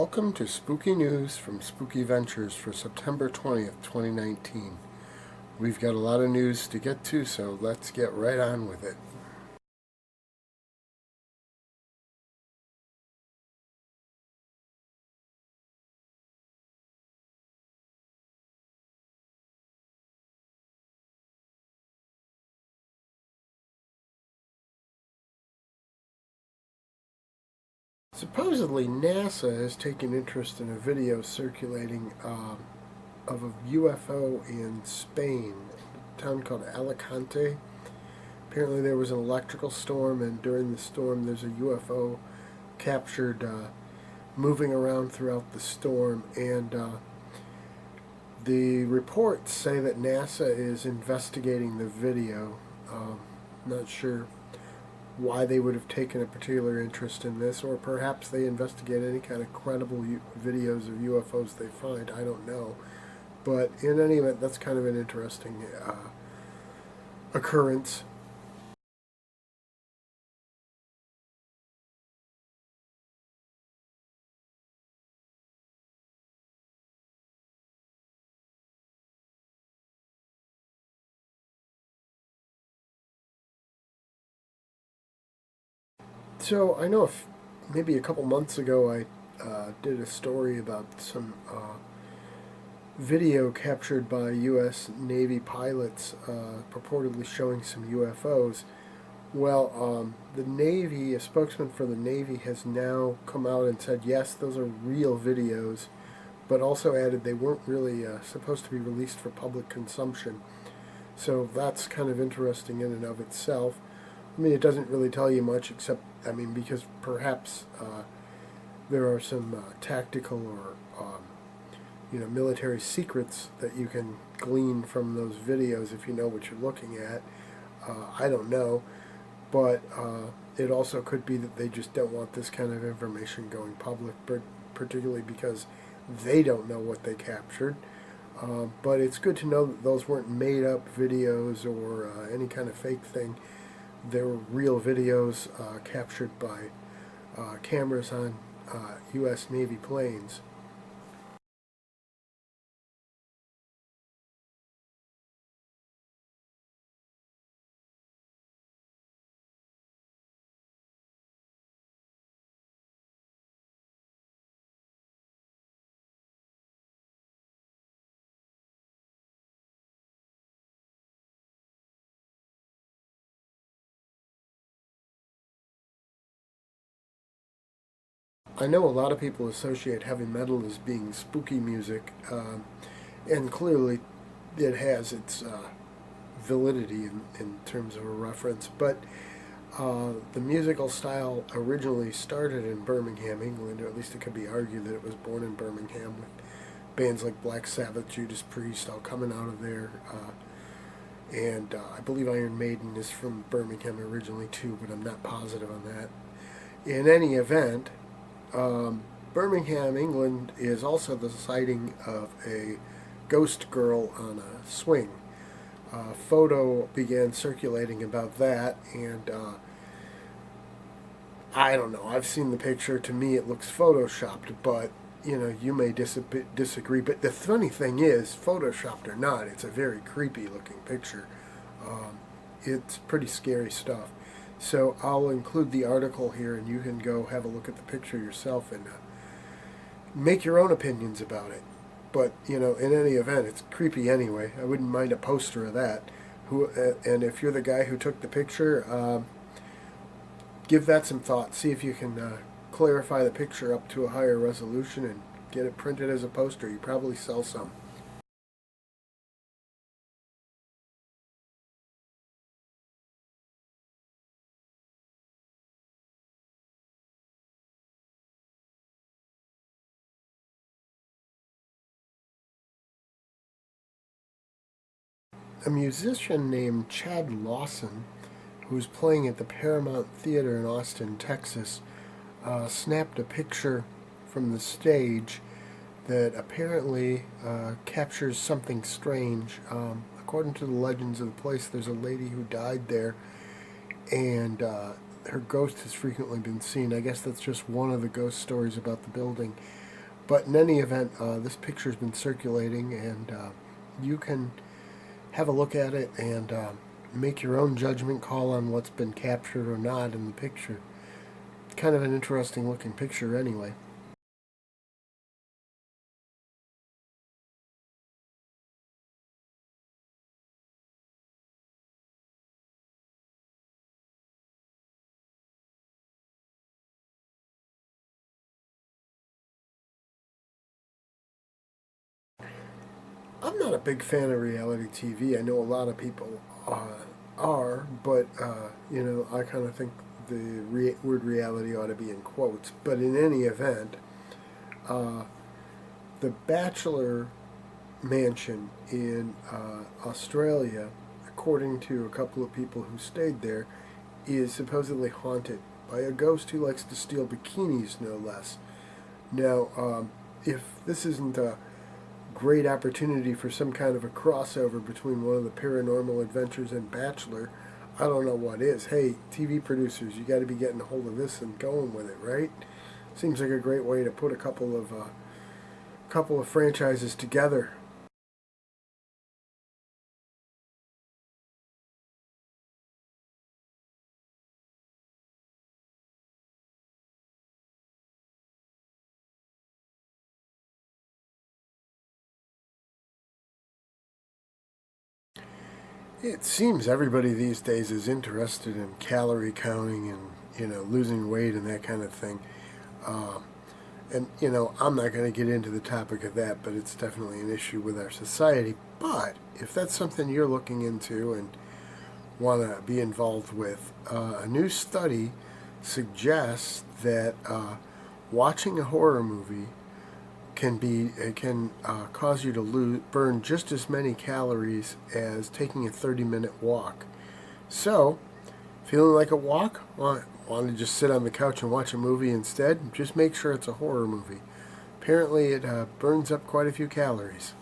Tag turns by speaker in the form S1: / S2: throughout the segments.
S1: Welcome to Spooky News from Spooky Ventures for September 20th, 2019. We've got a lot of news to get to, so let's get right on with it. Supposedly, NASA has taken interest in a video circulating of a UFO in Spain, a town called Alicante. Apparently, there was an electrical storm, and during the storm, there's a UFO captured moving around throughout the storm. And the reports say that NASA is investigating the video. Not sure why they would have taken a particular interest in this, or perhaps they investigate any kind of credible videos of UFOs they find. I don't know. But in any event, that's kind of an interesting occurrence. So I know maybe a couple months ago I did a story about some video captured by U.S. Navy pilots purportedly showing some UFOs. Well, the Navy, a spokesman for the Navy, has now come out and said, yes, those are real videos, but also added they weren't really supposed to be released for public consumption. So that's kind of interesting in and of itself. I mean, it doesn't really tell you much, except, because perhaps there are some tactical or, military secrets that you can glean from those videos if you know what you're looking at. I don't know, but it also could be that they just don't want this kind of information going public, particularly because they don't know what they captured. But it's good to know that those weren't made-up videos or any kind of fake thing. There were real videos captured by cameras on U.S. Navy planes. I know a lot of people associate heavy metal as being spooky music, and clearly it has its validity in terms of a reference, but the musical style originally started in Birmingham, England, or at least it could be argued that it was born in Birmingham with bands like Black Sabbath, Judas Priest, all coming out of there. And I believe Iron Maiden is from Birmingham originally too, but I'm not positive on that. In any event, Birmingham, England is also the sighting of a ghost girl on a swing. A photo began circulating about that, and I don't know. I've seen the picture. To me, it looks photoshopped, but you may disagree. But the funny thing is, photoshopped or not, it's a very creepy looking picture. It's pretty scary stuff. So I'll include the article here, and you can go have a look at the picture yourself and make your own opinions about it. But in any event, it's creepy anyway. I wouldn't mind a poster of that. And if you're the guy who took the picture, give that some thought. See if you can clarify the picture up to a higher resolution and get it printed as a poster. You probably sell some. A musician named Chad Lawson, who was playing at the Paramount Theater in Austin, Texas, snapped a picture from the stage that apparently captures something strange. According to the legends of the place, there's a lady who died there, and her ghost has frequently been seen. I guess that's just one of the ghost stories about the building. But in any event, this picture's been circulating, and you can have a look at it and make your own judgment call on what's been captured or not in the picture. It's kind of an interesting looking picture anyway. I'm not a big fan of reality TV. I know a lot of people are, but I kind of think the word reality ought to be in quotes. But in any event, uh, the Bachelor Mansion in Australia, according to a couple of people who stayed there, is supposedly haunted by a ghost who likes to steal bikinis, no less. Now, if this isn't a great opportunity for some kind of a crossover between one of the paranormal adventures and Bachelor, I don't know what is. Hey, TV producers, you got to be getting a hold of this and going with it, right? Seems like a great way to put a couple of franchises together. It seems everybody these days is interested in calorie counting and losing weight and that kind of thing. Um, and I'm not going to get into the topic of that, but it's definitely an issue with our society. But if that's something you're looking into and want to be involved with, a new study suggests that watching a horror movie can cause you to burn just as many calories as taking a 30-minute walk. So, feeling like a walk? Want to just sit on the couch and watch a movie instead? Just make sure it's a horror movie. Apparently, it burns up quite a few calories.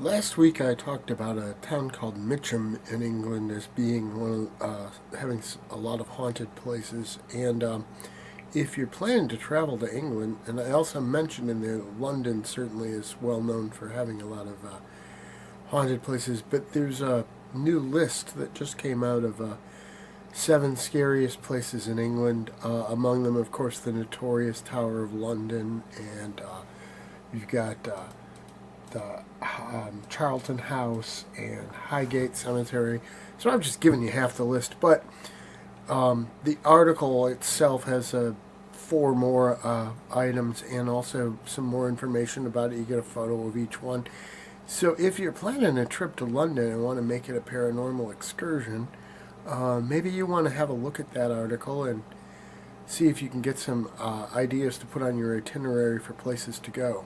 S1: Last week I talked about a town called Mitcham in England as being one of having a lot of haunted places, and if you're planning to travel to England, and I also mentioned in there London certainly is well known for having a lot of haunted places, but there's a new list that just came out of seven scariest places in England. Among them, of course, the notorious Tower of London, and you've got the Charlton House and Highgate Cemetery. So I'm just giving you half the list, but the article itself has four more items and also some more information about it. You get a photo of each one. So if you're planning a trip to London and want to make it a paranormal excursion, maybe you want to have a look at that article and see if you can get some ideas to put on your itinerary for places to go.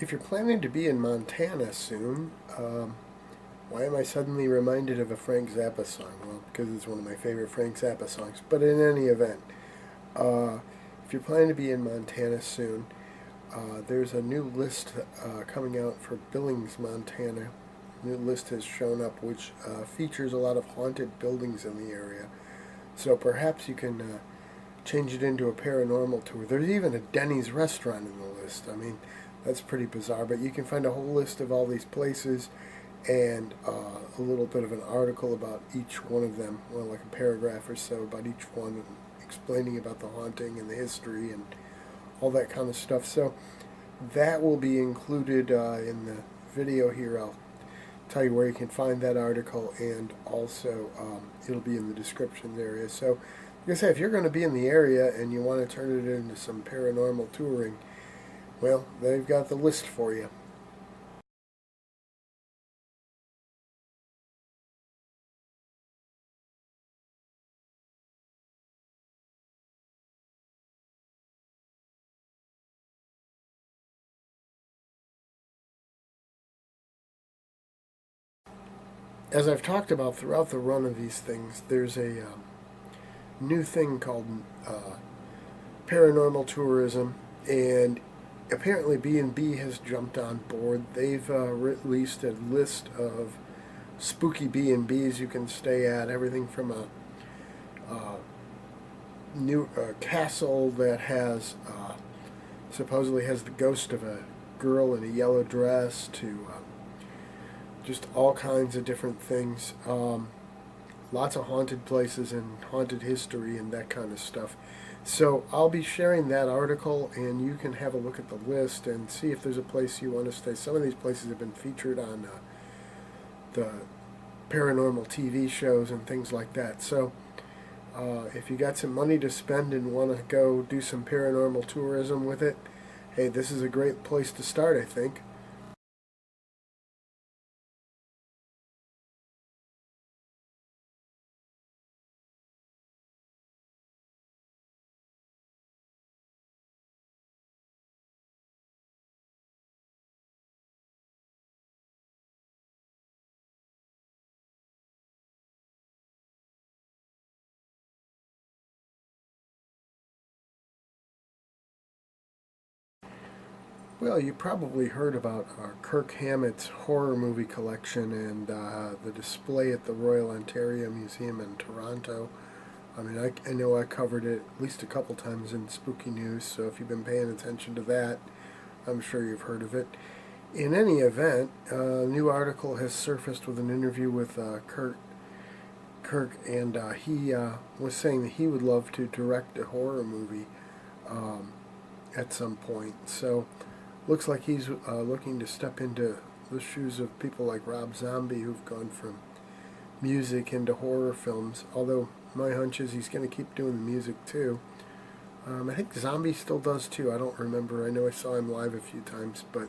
S1: If you're planning to be in Montana soon, why am I suddenly reminded of a Frank Zappa song? Well, because it's one of my favorite Frank Zappa songs. But in any event, uh, if you're planning to be in Montana soon, there's a new list coming out for Billings, Montana. New list has shown up, which features a lot of haunted buildings in the area. So perhaps you can change it into a paranormal tour. There's even a Denny's restaurant in the list. I mean, that's pretty bizarre, but you can find a whole list of all these places and a little bit of an article about each one of them, well, like a paragraph or so about each one, explaining about the haunting and the history and all that kind of stuff. So that will be included in the video here. I'll tell you where you can find that article, and also it'll be in the description area. So, like I say, if you're going to be in the area and you want to turn it into some paranormal touring, Well, they've got the list for you. As I've talked about throughout the run of these things, there's a new thing called Paranormal Tourism, and apparently B&B has jumped on board. They've released a list of spooky B&Bs you can stay at, everything from a new castle that has supposedly has the ghost of a girl in a yellow dress to just all kinds of different things. Lots of haunted places and haunted history and that kind of stuff. So I'll be sharing that article, and you can have a look at the list and see if there's a place you want to stay. Some of these places have been featured on the paranormal TV shows and things like that. So if you got some money to spend and want to go do some paranormal tourism with it, hey, this is a great place to start, I think. Well, you probably heard about Kirk Hammett's horror movie collection and the display at the Royal Ontario Museum in Toronto. I mean, I know I covered it at least a couple times in Spooky News, so if you've been paying attention to that, I'm sure you've heard of it. In any event, a new article has surfaced with an interview with Kirk, and he was saying that he would love to direct a horror movie um, at some point. So, looks like he's looking to step into the shoes of people like Rob Zombie, who've gone from music into horror films. Although my hunch is he's going to keep doing the music too. I think Zombie still does too. I don't remember. I know I saw him live a few times, but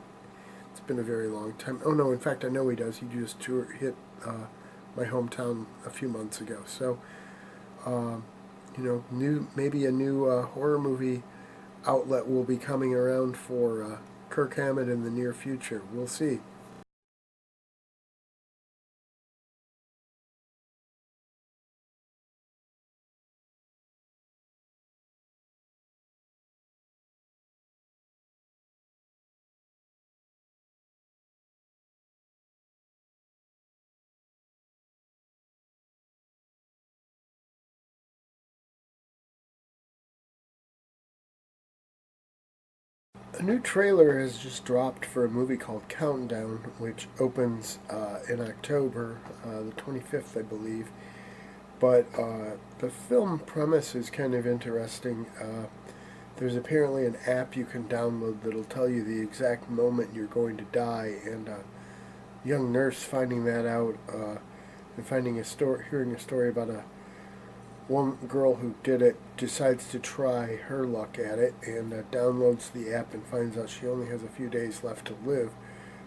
S1: it's been a very long time. Oh no, in fact, I know he does. He just hit my hometown a few months ago. So, um, maybe a new horror movie outlet will be coming around for Kirk Hammett in the near future. We'll see. A new trailer has just dropped for a movie called Countdown, which opens in October, the 25th, I believe. But the film premise is kind of interesting. There's apparently an app you can download that'll tell you the exact moment you're going to die, and a young nurse finding that out and hearing a story about a one girl who did it decides to try her luck at it and downloads the app and finds out she only has a few days left to live.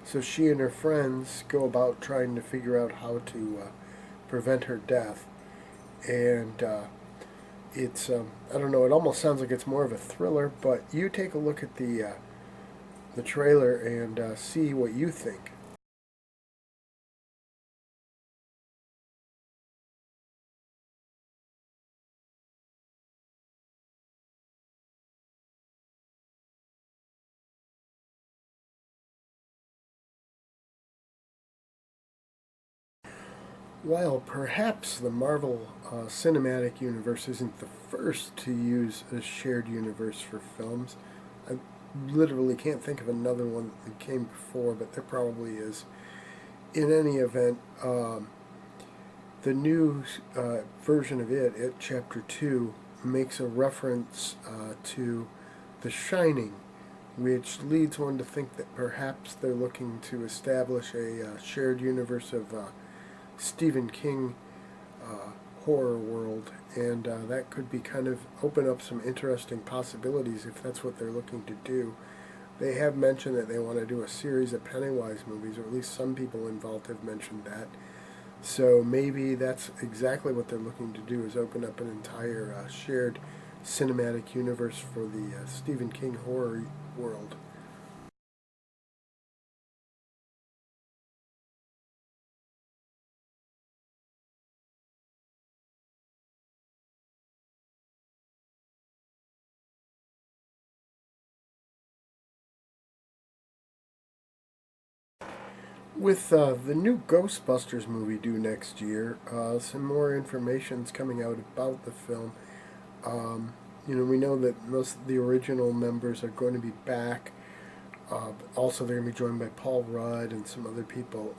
S1: So she and her friends go about trying to figure out how to prevent her death. And it's I don't know. It almost sounds like it's more of a thriller, but you take a look at the trailer and see what you think. While perhaps the Marvel Cinematic Universe isn't the first to use a shared universe for films, I literally can't think of another one that came before, but there probably is. In any event, the new version of it Chapter 2, makes a reference to The Shining, which leads one to think that perhaps they're looking to establish a shared universe of Stephen King uh, horror world, and that could be kind of open up some interesting possibilities if that's what they're looking to do. They have mentioned that they want to do a series of Pennywise movies, or at least some people involved have mentioned that. So maybe that's exactly what they're looking to do, is open up an entire shared cinematic universe for the Stephen King horror world. With the new Ghostbusters movie due next year, some more information's coming out about the film. We know that most of the original members are going to be back. Also, they're going to be joined by Paul Rudd and some other people.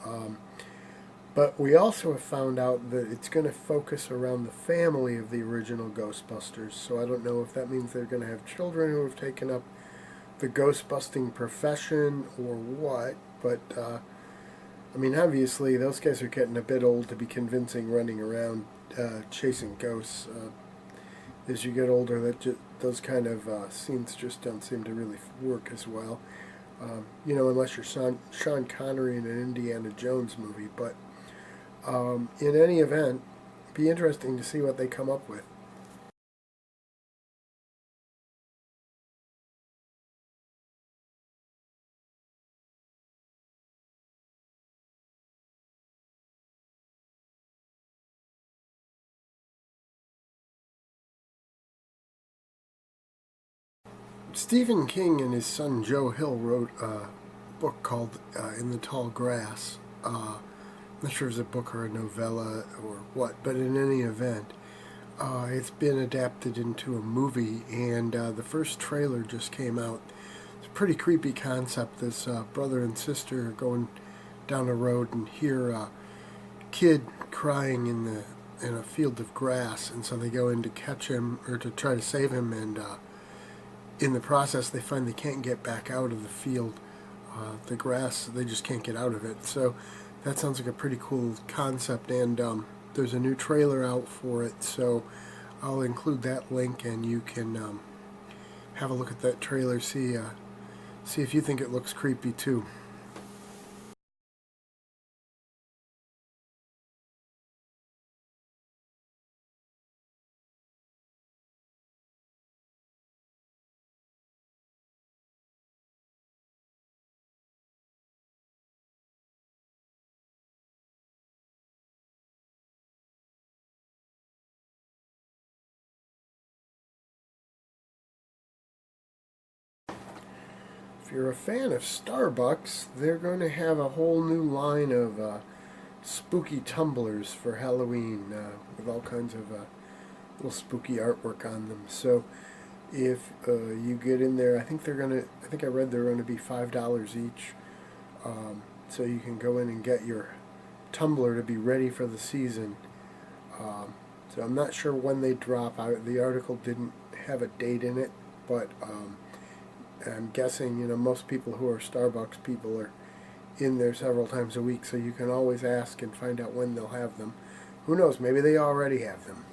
S1: But we also have found out that it's going to focus around the family of the original Ghostbusters. So I don't know if that means they're going to have children who have taken up the ghostbusting profession or what. But I mean, obviously, those guys are getting a bit old to be convincing running around chasing ghosts. As you get older, those kind of scenes just don't seem to really work as well. Unless you're Sean Connery in an Indiana Jones movie. But in any event, be interesting to see what they come up with. Stephen King and his son Joe Hill wrote a book called In the Tall Grass. I'm not sure if it's a book or a novella or what, but in any event, it's been adapted into a movie, and the first trailer just came out. It's a pretty creepy concept. This brother and sister are going down a road and hear a kid crying in a field of grass, and so they go in to catch him or to try to save him, and in the process they find they can't get back out of the field. The grass, they just can't get out of it. So that sounds like a pretty cool concept, and there's a new trailer out for it, so I'll include that link, and you can have a look at that trailer, see if you think it looks creepy too. If you're a fan of Starbucks, they're going to have a whole new line of spooky tumblers for Halloween with all kinds of little spooky artwork on them. So if you get in there, I think I read they're going to be $5 each. So you can go in and get your tumbler to be ready for the season. So I'm not sure when they drop. The article didn't have a date in it, but I'm guessing most people who are Starbucks people are in there several times a week, so you can always ask and find out when they'll have them. Who knows? Maybe they already have them.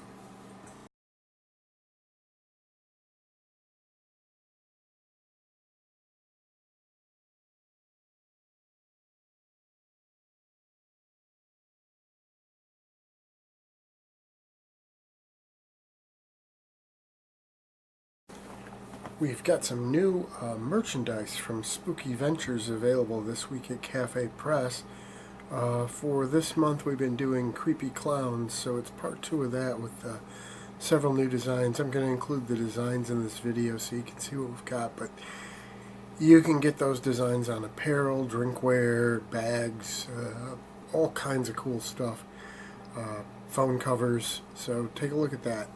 S1: We've got some new merchandise from Spooky Ventures available this week at Cafe Press. For this month, we've been doing Creepy Clowns, so it's part two of that with several new designs. I'm going to include the designs in this video so you can see what we've got, but you can get those designs on apparel, drinkware, bags, all kinds of cool stuff, phone covers, so take a look at that.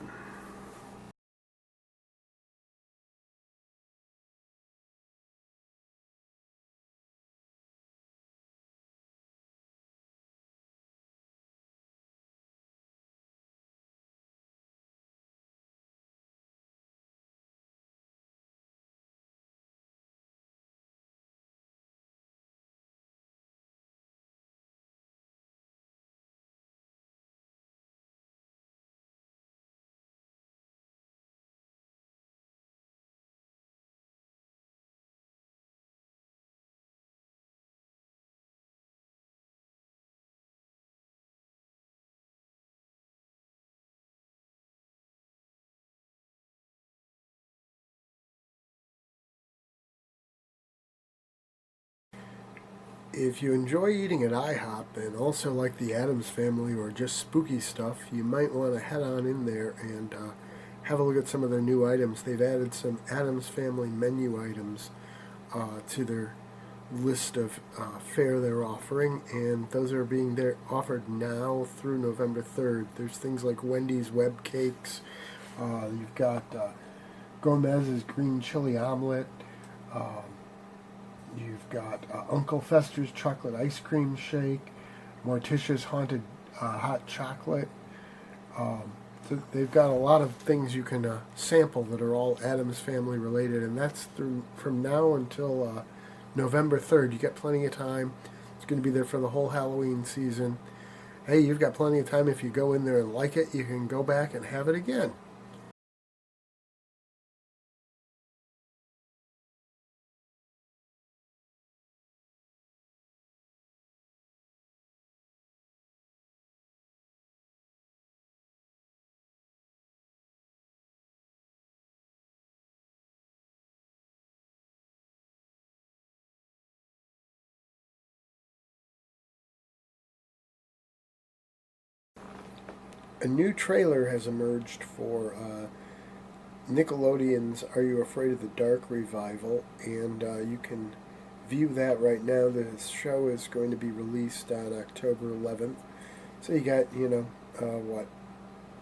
S1: If you enjoy eating at IHOP and also like the Addams family or just spooky stuff, you might want to head on in there and have a look at some of their new items. They've added some Addams family menu items to their list of fare they're offering, and those are being offered now through November 3rd. There's things like Wendy's web cakes. You've got Gomez's green chili omelet. Um, You've got Uncle Fester's chocolate ice cream shake, Morticia's haunted hot chocolate. So they've got a lot of things you can sample that are all Addams family related, and that's through from now until November 3rd. You get plenty of time. It's going to be there for the whole Halloween season. Hey, you've got plenty of time. If you go in there and like it, you can go back and have it again. A new trailer has emerged for Nickelodeon's Are You Afraid of the Dark revival, and you can view that right now. The show is going to be released on October 11th. So you got,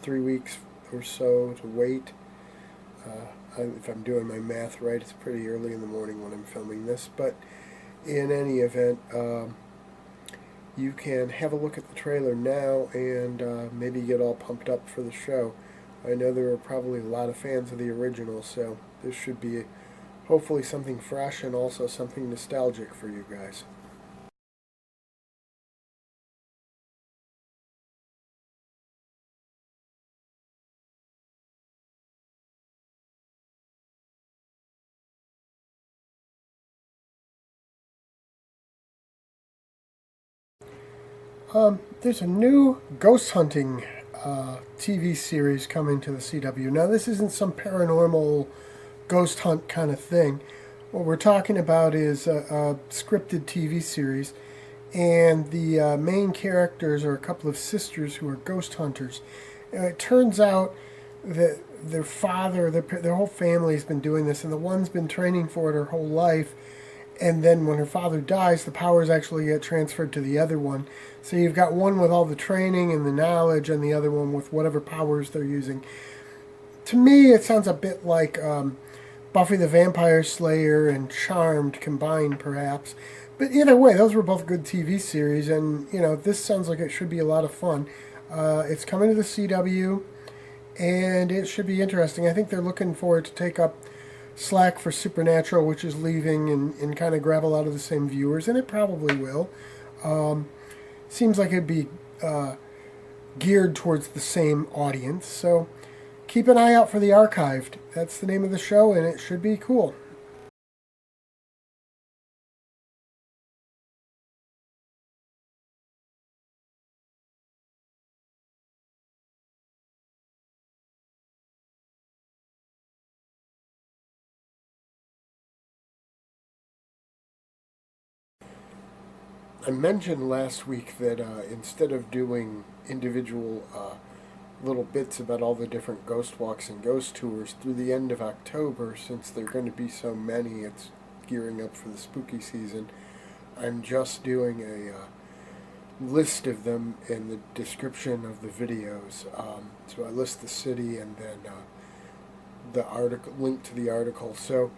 S1: 3 weeks or so to wait. If I'm doing my math right, it's pretty early in the morning when I'm filming this. But in any event, you can have a look at the trailer now and maybe get all pumped up for the show. I know there are probably a lot of fans of the original, so this should be hopefully something fresh and also something nostalgic for you guys. There's a new ghost hunting TV series coming to the CW. Now, this isn't some paranormal ghost hunt kind of thing. What we're talking about is a scripted TV series, and the main characters are a couple of sisters who are ghost hunters. And it turns out that their father, their whole family's been doing this, and the one's been training for it her whole life. And then when her father dies, the powers actually get transferred to the other one. So you've got one with all the training and the knowledge, and the other one with whatever powers they're using. To me, it sounds a bit like Buffy the Vampire Slayer and Charmed combined, perhaps. But either way, those were both good TV series, and this sounds like it should be a lot of fun. It's coming to the CW, and it should be interesting. I think they're looking for it to take up slack for Supernatural, which is leaving, and kind of grab a lot of the same viewers, and it probably will. Seems like it'd be geared towards the same audience, so keep an eye out for The Archived. That's the name of the show, and it should be cool. I mentioned last week that instead of doing individual little bits about all the different ghost walks and ghost tours through the end of October, since there are going to be so many, it's gearing up for the spooky season. I'm just doing a list of them in the description of the videos. So I list the city and then the article, link to the article. So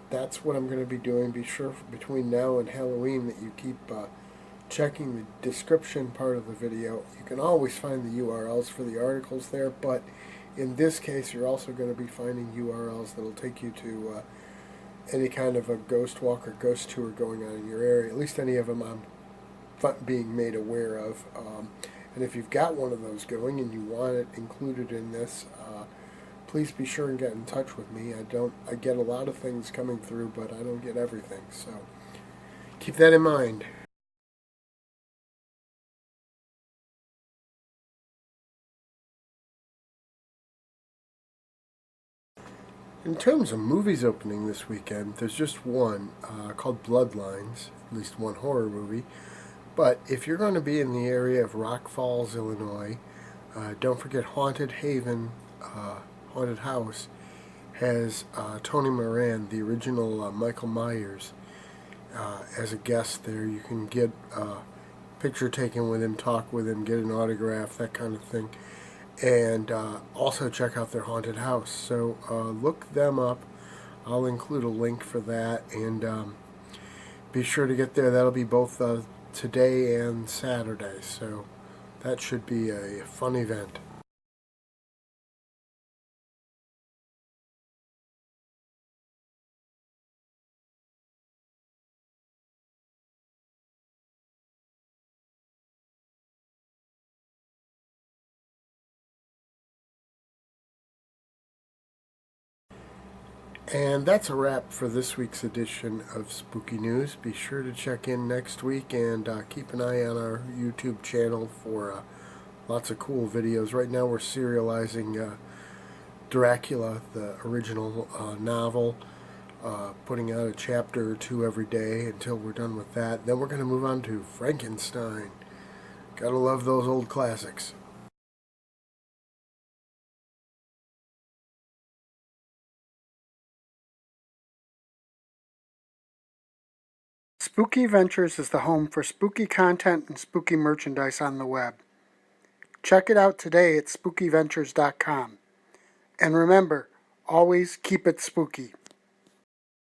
S1: that's what I'm going to be doing. Be sure between now and Halloween that you keep checking the description part of the video. You can always find the URLs for the articles there, but in this case, you're also going to be finding URLs that will take you to any kind of a ghost walk or ghost tour going on in your area. At least any of them I'm being made aware of. And if you've got one of those going and you want it included in this, please be sure and get in touch with me. I get a lot of things coming through, but I don't get everything. So keep that in mind. In terms of movies opening this weekend, there's just one called Bloodlines, at least one horror movie. But if you're going to be in the area of Rock Falls, Illinois, don't forget Haunted House has Tony Moran, the original Michael Myers, as a guest there. You can get a picture taken with him, talk with him, get an autograph, that kind of thing. And also check out their haunted house. So look them up. I'll include a link for that, and be sure to get there. That'll be both today and Saturday, so that should be a fun event. And that's a wrap for this week's edition of Spooky News. Be sure to check in next week and keep an eye on our YouTube channel for lots of cool videos. Right now we're serializing Dracula, the original novel, putting out a chapter or two every day until we're done with that. Then we're going to move on to Frankenstein. Gotta love those old classics. Spooky Ventures is the home for spooky content and spooky merchandise on the web. Check it out today at spookyventures.com. And remember, always keep it spooky.